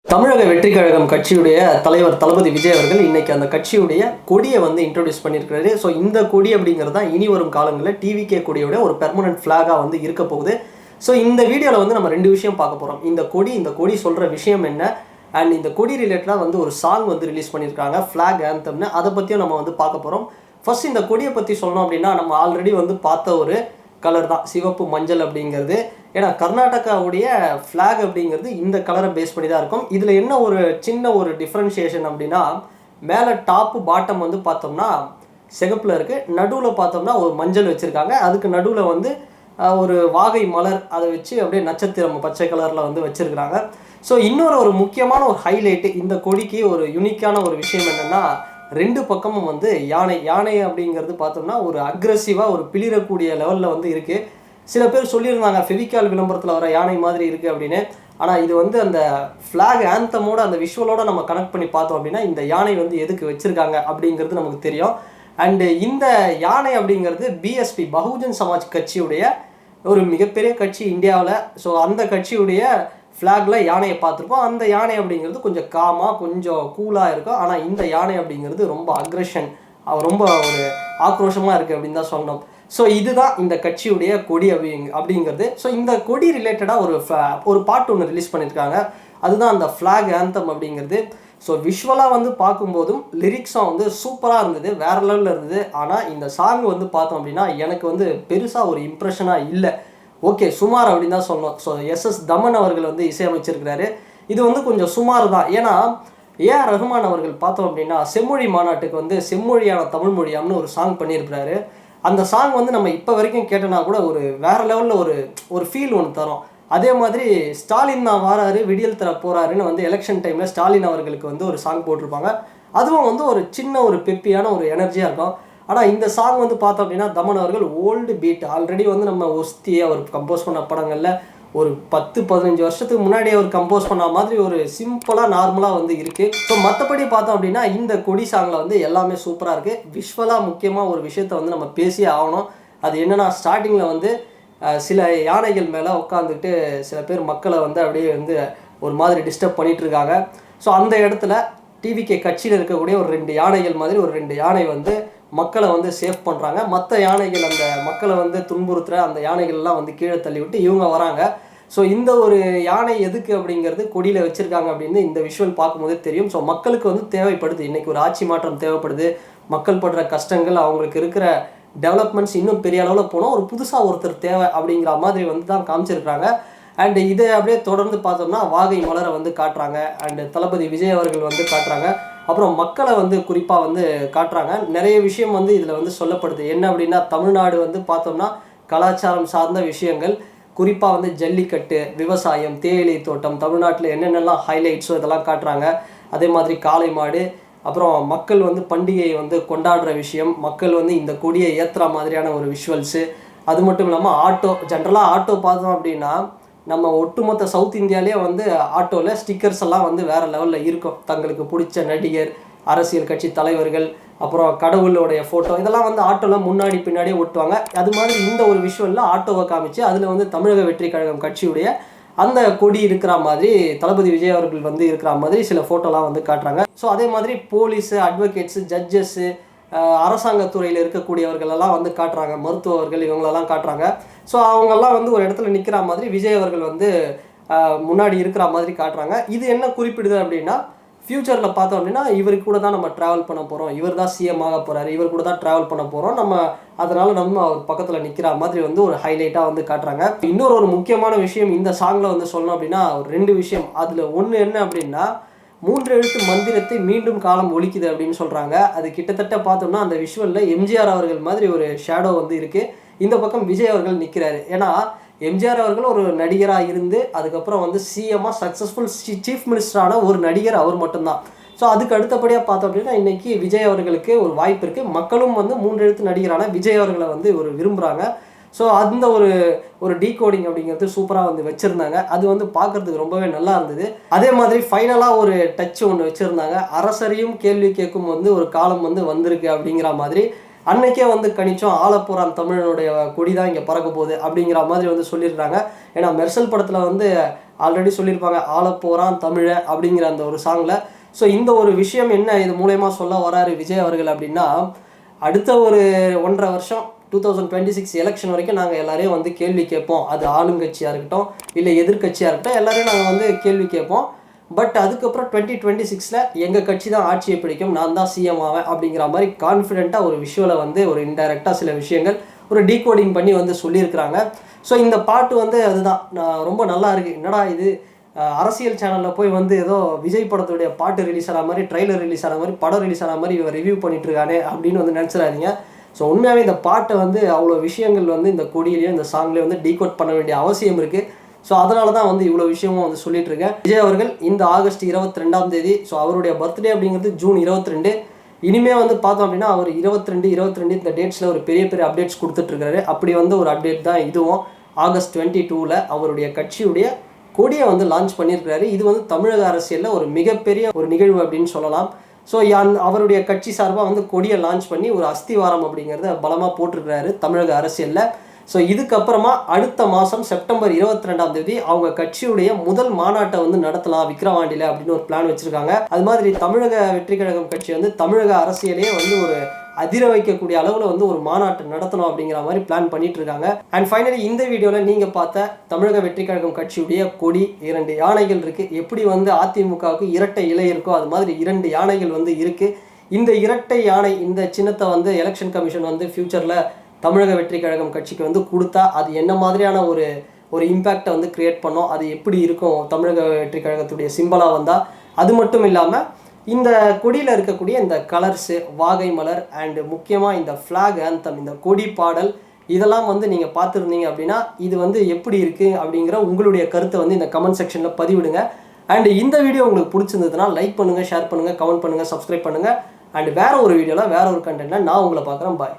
தமிழக வெற்றி கழகம் கட்சியுடைய தலைவர் தளபதி விஜய் அவர்கள் இன்னைக்கு அந்த கட்சியுடைய கொடியை வந்து இன்ட்ரோடியூஸ் பண்ணியிருக்கிறாரு. ஸோ இந்த கொடி அப்படிங்கிறது தான் இனி வரும் காலங்களில் டிவிகே கொடியோட ஒரு பெர்மனன்ட் ஃப்ளாகாக வந்து இருக்க போகுது. ஸோ இந்த வீடியோவில் வந்து நம்ம ரெண்டு விஷயம் பார்க்க போகிறோம். இந்த கொடி சொல்கிற விஷயம் என்ன, அண்ட் இந்த கொடி ரிலேட்டடாக வந்து ஒரு சாங் வந்து ரிலீஸ் பண்ணியிருக்காங்க, ஃப்ளாக் ஆந்தம்னு. அதை பற்றியும் நம்ம வந்து பார்க்க போகிறோம். ஃபர்ஸ்ட் இந்த கொடியை பற்றி சொல்லணும் அப்படின்னா, நம்ம ஆல்ரெடி வந்து பார்த்த ஒரு கலர் தான் சிவப்பு மஞ்சள் அப்படிங்கிறது. ஏன்னா கர்நாடகாவுடைய ஃப்ளாக் அப்படிங்கிறது இந்த கலரை பேஸ் பண்ணி தான் இருக்கும். இதில் என்ன ஒரு சின்ன ஒரு டிஃப்ரென்ஷியேஷன் அப்படின்னா, மேலே டாப்பு பாட்டம் வந்து பார்த்தோம்னா சிகப்பில் இருக்குது, நடுவில் பார்த்தோம்னா ஒரு மஞ்சள் வச்சுருக்காங்க. அதுக்கு நடுவில் வந்து ஒரு வாகை மலர் அதை வச்சு அப்படியே நட்சத்திரம் பச்சை கலரில் வந்து வச்சுருக்குறாங்க. ஸோ இன்னொரு முக்கியமான ஒரு ஹைலைட்டு இந்த கொடிக்கு ஒரு யூனிக்கான ஒரு விஷயம் என்னென்னா, ரெண்டு பக்கமும் வந்து யானை அப்படிங்கிறது பார்த்தோம்னா ஒரு அக்ரெசிவாக ஒரு பிளிரக்கூடிய லெவலில் வந்து இருக்குது. சில பேர் சொல்லியிருந்தாங்க ஃபெவிகால் விளம்பரத்தில் வர யானை மாதிரி இருக்குது அப்படின்னு. ஆனால் இது வந்து அந்த ஃப்ளாக் ஆந்தமோட அந்த விஷுவலோட நம்ம கனெக்ட் பண்ணி பார்த்தோம் அப்படின்னா, இந்த யானை வந்து எதுக்கு வச்சுருக்காங்க அப்படிங்கிறது நமக்கு தெரியும். அண்டு இந்த யானை அப்படிங்கிறது பிஎஸ்பி பகுஜன் சமாஜ் கட்சியுடைய ஒரு மிகப்பெரிய கட்சி இந்தியாவில். ஸோ அந்த கட்சியுடைய ஃப்ளாகில் யானையை பார்த்துருப்போம். அந்த யானை அப்படிங்கிறது கொஞ்சம் காமாக கொஞ்சம் கூலாக இருக்கும். ஆனால் இந்த யானை அப்படிங்கிறது ரொம்ப அக்ரெஷன், ரொம்ப ஒரு ஆக்ரோஷமாக இருக்குது அப்படின்னு தான் சொன்னோம். ஸோ இதுதான் இந்த கட்சியுடைய கொடி அப்படிங்கிறது. ஸோ இந்த கொடி ரிலேட்டடாக ஒரு பாட்டு ஒன்று ரிலீஸ் பண்ணியிருக்காங்க. அதுதான் அந்த ஃப்ளாக் ஆந்தம் அப்படிங்கிறது. ஸோ விஷுவலாக வந்து பார்க்கும்போதும் லிரிக்ஸும் வந்து சூப்பராக இருந்தது, வேறு லெவலில் இருந்தது. ஆனால் இந்த சாங் வந்து பார்த்தோம் அப்படின்னா எனக்கு வந்து பெருசாக ஒரு இம்ப்ரெஷனாக இல்லை. ஓகே, சுமார் அப்படின்னு தான் சொன்னோம். ஸோ எஸ்எஸ் தமன் அவர்கள் வந்து இசையமைச்சிருக்கிறாரு. இது வந்து கொஞ்சம் சுமார் தான். ஏன்னா ஏஆர் ரஹ்மான் அவர்கள் பார்த்தோம் அப்படின்னா செம்மொழி மாநாட்டுக்கு வந்து செம்மொழியான தமிழ் மொழியாம்னு ஒரு சாங் பண்ணியிருக்கிறாரு. அந்த சாங் வந்து நம்ம இப்போ வரைக்கும் கேட்டோன்னா கூட ஒரு வேறு லெவலில் ஒரு ஃபீல் ஒன்று தரும். அதே மாதிரி ஸ்டாலின் தான் வாராரு விடியல் தர போகிறாருன்னு வந்து எலெக்ஷன் டைமில் ஸ்டாலின் அவர்களுக்கு வந்து ஒரு சாங் போட்டிருப்பாங்க. அதுவும் வந்து ஒரு சின்ன ஒரு பெப்பியான ஒரு எனர்ஜியாக இருக்கும். ஆனால் இந்த சாங் வந்து பார்த்தோம் அப்படின்னா தமன் அவர்கள் ஓல்டு பீட் ஆல்ரெடி வந்து நம்ம ஒஸ்தியை அவர் கம்போஸ் பண்ண படங்களில் ஒரு 10-15 வருஷத்துக்கு முன்னாடி அவர் கம்போஸ் பண்ண மாதிரி ஒரு சிம்பிளாக நார்மலாக வந்து இருக்குது. ஸோ மற்றபடி பார்த்தோம் அப்படின்னா இந்த கொடி சாங்கில் வந்து எல்லாமே சூப்பராக இருக்குது. விஷுவலாக முக்கியமாக ஒரு விஷயத்தை வந்து நம்ம பேசியே ஆகணும். அது என்னென்னா, ஸ்டார்டிங்கில் வந்து சில யானைகள் மேலே உட்காந்துக்கிட்டு சில பேர் மக்களை வந்து அப்படியே வந்து ஒரு மாதிரி டிஸ்டர்ப் பண்ணிகிட்ருக்காங்க. ஸோ அந்த இடத்துல டிவிகே கட்சியில் இருக்கக்கூடிய ஒரு 2 யானைகள் மாதிரி ஒரு 2 யானை வந்து மக்களை வந்து சேஃப் பண்ணுறாங்க. மற்ற யானைகள் அந்த மக்களை வந்து துன்புறுத்துகிற அந்த யானைகள்லாம் வந்து கீழே தள்ளி விட்டு இவங்க வராங்க. ஸோ இந்த ஒரு யானை எதுக்கு அப்படிங்கிறது கொடியில் வச்சுருக்காங்க அப்படின்னு இந்த விஷுவல் பார்க்கும்போதே தெரியும். ஸோ மக்களுக்கு வந்து தேவைப்படுது, இன்றைக்கி ஒரு ஆட்சி மாற்றம் தேவைப்படுது. மக்கள் படுற கஷ்டங்கள், அவங்களுக்கு இருக்கிற டெவலப்மெண்ட்ஸ் இன்னும் பெரிய அளவில் போனால் ஒரு புதுசாக ஒருத்தர் தேவை அப்படிங்கிற மாதிரி வந்து தான் காமிச்சிருக்கிறாங்க. அண்டு இதை அப்படியே தொடர்ந்து பார்த்தோம்னா வாகை மலரை வந்து காட்டுறாங்க. அண்டு தளபதி விஜய் அவர்கள் வந்து காட்டுறாங்க. அப்புறம் மக்களை வந்து குறிப்பாக வந்து காட்டுறாங்க. நிறைய விஷயம் வந்து இதில் வந்து சொல்லப்படுது. என்ன அப்படின்னா, தமிழ்நாடு வந்து பார்த்தோம்னா கலாச்சாரம் சார்ந்த விஷயங்கள், குறிப்பாக வந்து ஜல்லிக்கட்டு, விவசாயம், தேயிலை தோட்டம், தமிழ்நாட்டில் என்னென்னலாம் ஹைலைட்ஸோ இதெல்லாம் காட்டுறாங்க. அதே மாதிரி காளை மாடு, அப்புறம் மக்கள் வந்து பண்டிகையை வந்து கொண்டாடுற விஷயம், மக்கள் வந்து இந்த கொடியை ஏற்றுற மாதிரியான ஒரு விஷுவல்ஸு. அது மட்டும் இல்லாமல் ஆட்டோ, ஜென்ரலாக ஆட்டோ பார்த்தோம் அப்படின்னா நம்ம ஒட்டுமொத்த சவுத் இந்தியாவிலே வந்து ஆட்டோவில் ஸ்டிக்கர்ஸ் எல்லாம் வந்து வேறு லெவலில் இருக்கும். தங்களுக்கு பிடிச்ச நடிகர், அரசியல் கட்சி தலைவர்கள், அப்புறம் கடவுளுடைய ஃபோட்டோ, இதெல்லாம் வந்து ஆட்டோவில் முன்னாடி பின்னாடியே ஒட்டுவாங்க. அது மாதிரி இந்த ஒரு விஷுவலில் ஆட்டோவை காமிச்சு அதில் வந்து தமிழக வெற்றி கழகம் கட்சியுடைய அந்த கொடி இருக்கிற மாதிரி, தளபதி விஜய் அவர்கள் வந்து இருக்கிற மாதிரி சில ஃபோட்டோலாம் வந்து காட்டுறாங்க. ஸோ அதே மாதிரி போலீஸு, அட்வொகேட்ஸு, ஜட்ஜஸ்ஸு, அரசாங்கத்துறையில் இருக்கக்கூடியவர்களெல்லாம் வந்து காட்டுறாங்க, மருத்துவர்கள், இவங்களெல்லாம் காட்டுறாங்க. ஸோ அவங்கெல்லாம் வந்து ஒரு இடத்துல நிற்கிற மாதிரி விஜய் அவர்கள் வந்து முன்னாடி இருக்கிற மாதிரி காட்டுறாங்க. இது என்ன குறிப்பிடுது அப்படின்னா, ஃப்யூச்சரில் பார்த்தோம் அப்படின்னா இவருக்கு கூட தான் நம்ம ட்ராவல் பண்ண போகிறோம், இவர் தான் சிஎம் ஆக போகிறாரு, இவர் கூட தான் ட்ராவல் பண்ண போகிறோம் நம்ம, அதனால் நம்ம அவர் பக்கத்தில் நிற்கிற மாதிரி வந்து ஒரு ஹைலைட்டாக வந்து காட்டுறாங்க. இன்னொரு முக்கியமான விஷயம் இந்த சாங்கில் வந்து சொல்லணும் அப்படின்னா, ஒரு 2 விஷயம். அதில் ஒன்று என்ன அப்படின்னா, 3 எழுத்து மந்திரத்தை மீண்டும் காலம் ஒலிக்குது அப்படின்னு சொல்கிறாங்க. அது கிட்டத்தட்ட பார்த்தோம்னா அந்த விஷுவலில் எம்ஜிஆர் அவர்கள் மாதிரி ஒரு ஷேடோ வந்து இருக்குது. இந்த பக்கம் விஜய் அவர்கள் நிற்கிறாரு. ஏன்னா எம்ஜிஆர் அவர்கள் ஒரு நடிகராக இருந்து அதுக்கப்புறம் வந்து சிஎம்மாக சக்ஸஸ்ஃபுல் சீஃப் மினிஸ்டரான ஒரு நடிகர் அவர் மட்டும்தான். ஸோ அதுக்கு அடுத்தபடியாக பார்த்தோம் அப்படின்னா இன்றைக்கி விஜய் அவர்களுக்கு ஒரு வாய்ப்பு இருக்குது. மக்களும் வந்து 3 எழுத்து நடிகரான விஜய் அவர்களை வந்து ஒரு விரும்புகிறாங்க. ஸோ அந்த ஒரு டீகோடிங் அப்படிங்கிறது சூப்பராக வந்து வச்சுருந்தாங்க. அது வந்து பார்க்குறதுக்கு ரொம்பவே நல்லா இருந்தது. அதே மாதிரி ஃபைனலாக ஒரு டச் ஒன்று வச்சுருந்தாங்க. அரசரையும் கேள்வி கேட்கும் வந்து ஒரு காலம் வந்து வந்திருக்கு அப்படிங்கிற மாதிரி அன்னைக்கே வந்து கணிச்சோம் ஆலப்புறான் தமிழனுடைய கொடி தான் இங்கே பறக்க போகுது அப்படிங்கிற மாதிரி வந்து சொல்லியிருக்காங்க. ஏன்னா மெர்சல் படத்தில் வந்து ஆல்ரெடி சொல்லியிருப்பாங்க ஆலப்புறான் தமிழ அப்படிங்கிற அந்த ஒரு சாங்கில். ஸோ இந்த ஒரு விஷயம் என்ன இது மூலயமா சொல்ல வராரு விஜய் அவர்கள் அப்படின்னா, அடுத்த ஒரு 1.5 வருஷம் 2026 எலெக்ஷன் வரைக்கும் நாங்கள் எல்லாரையும் வந்து கேள்வி கேட்போம். அது ஆளுங்கட்சியாக இருக்கட்டும் இல்லை எதிர்கட்சியாக இருக்கட்டும், எல்லாரையும் நாங்கள் வந்து கேள்வி கேட்போம். பட் அதுக்கப்புறம் 2026 எங்கள் கட்சி தான் ஆட்சியை பிடிக்கும், நான் தான் சிஎம் ஆவேன் அப்படிங்கிற மாதிரி கான்ஃபிடென்ட்டாக ஒரு விஷுவலை வந்து ஒரு இன்டைரக்டாக சில விஷயங்கள் ஒரு டீகோடிங் பண்ணி வந்து சொல்லியிருக்கிறாங்க. ஸோ இந்த பாட்டு வந்து அதுதான் ரொம்ப நல்லா இருக்குது. என்னடா இது அரசியல் சேனலில் போய் வந்து ஏதோ விஜய் படத்துடைய பாட்டு ரிலீஸ் ஆன மாதிரி, ட்ரெய்லர் ரிலீஸ் ஆன மாதிரி, படம் ரிலீஸ் ஆன மாதிரி இவர் ரிவ்யூ பண்ணிட்டு இருக்கானே அப்படின்னு வந்து நினச்சிடாதீங்க. ஸோ உண்மையாகவே இந்த பாட்டை வந்து அவ்வளோ விஷயங்கள் வந்து இந்த கொடியிலையும் இந்த சாங்லேயும் வந்து டீகோட் பண்ண வேண்டிய அவசியம் இருக்குது. ஸோ அதனால தான் வந்து இவ்வளோ விஷயமும் வந்து சொல்லிட்டு இருக்கேன். விஜய் அவர்கள் இந்த ஆகஸ்ட் 22 ஸோ அவருடைய பர்த்டே அப்படிங்கிறது ஜூன் 22. இனிமேல் வந்து பார்த்தோம் அப்படின்னா அவர் 22 இந்த டேட்ஸில் ஒரு பெரிய பெரிய அப்டேட்ஸ் கொடுத்துட்ருக்காரு. அப்படி வந்து ஒரு அப்டேட் தான் இதுவும். ஆகஸ்ட் 22 அவருடைய கட்சியுடைய கொடியை வந்து லான்ச் பண்ணியிருக்கிறாரு. இது வந்து தமிழக அரசியலில் ஒரு மிகப்பெரிய ஒரு நிகழ்வு அப்படின்னு சொல்லலாம். ஸோ அவருடைய கட்சி சார்பாக வந்து கொடியை லான்ச் பண்ணி ஒரு அஸ்திவாரம் அப்படிங்கிறத பலமாக போட்டிருக்கிறாரு தமிழக அரசியலில். ஸோ இதுக்கப்புறமா அடுத்த மாதம் செப்டம்பர் 22 அவங்க கட்சியுடைய முதல் மாநாட்டை வந்து நடத்தலாம் விக்கிரவாண்டியில் அப்படின்னு ஒரு பிளான் வச்சுருக்காங்க. அது மாதிரி தமிழக வெற்றி கழகம் கட்சி வந்து தமிழக அரசியலையே வந்து ஒரு அதிர வைக்கக்கூடிய அளவில் வந்து ஒரு மாநாட்டை நடத்தணும் அப்படிங்கிற மாதிரி பிளான் பண்ணிட்டு இருக்காங்க. அண்ட் ஃபைனலி இந்த வீடியோவில் நீங்கள் பார்த்த தமிழக வெற்றி கழகம் கட்சியுடைய கொடி 2 யானைகள் இருக்குது. எப்படி வந்து அதிமுகவுக்கு இரட்டை இலை இருக்கோ அது மாதிரி 2 யானைகள் வந்து இருக்குது. இந்த இரட்டை யானை இந்த சின்னத்தை வந்து எலெக்ஷன் கமிஷன் வந்து ஃபியூச்சரில் தமிழக வெற்றி கழகம் கட்சிக்கு வந்து கொடுத்தா அது என்ன மாதிரியான ஒரு இம்பேக்டை வந்து கிரியேட் பண்ணோம், அது எப்படி இருக்கும் தமிழக வெற்றி கழகத்துடைய சிம்பலாக வந்தால். அது மட்டும் இல்லாமல் இந்த கொடியில் இருக்கக்கூடிய இந்த கலர்ஸு, வாகை மலர் அண்டு முக்கியமாக இந்த ஃப்ளாக் ஆந்தம், இந்த கொடி பாடல் இதெல்லாம் வந்து நீங்கள் பார்த்துருந்தீங்க அப்படின்னா இது வந்து எப்படி இருக்குது அப்படிங்கிற உங்களுடைய கருத்தை வந்து இந்த கமெண்ட் செக்ஷனில் பதிவிடுங்க. அண்டு இந்த வீடியோ உங்களுக்கு பிடிச்சிருந்ததுன்னா லைக் பண்ணுங்கள், ஷேர் பண்ணுங்கள், கமெண்ட் பண்ணுங்கள், சப்ஸ்கிரைப் பண்ணுங்கள். அண்ட் வேறு ஒரு வீடியோவில் வேறு ஒரு கண்டென்ட்டில் நான் உங்களை பார்க்குறேன். பாய்.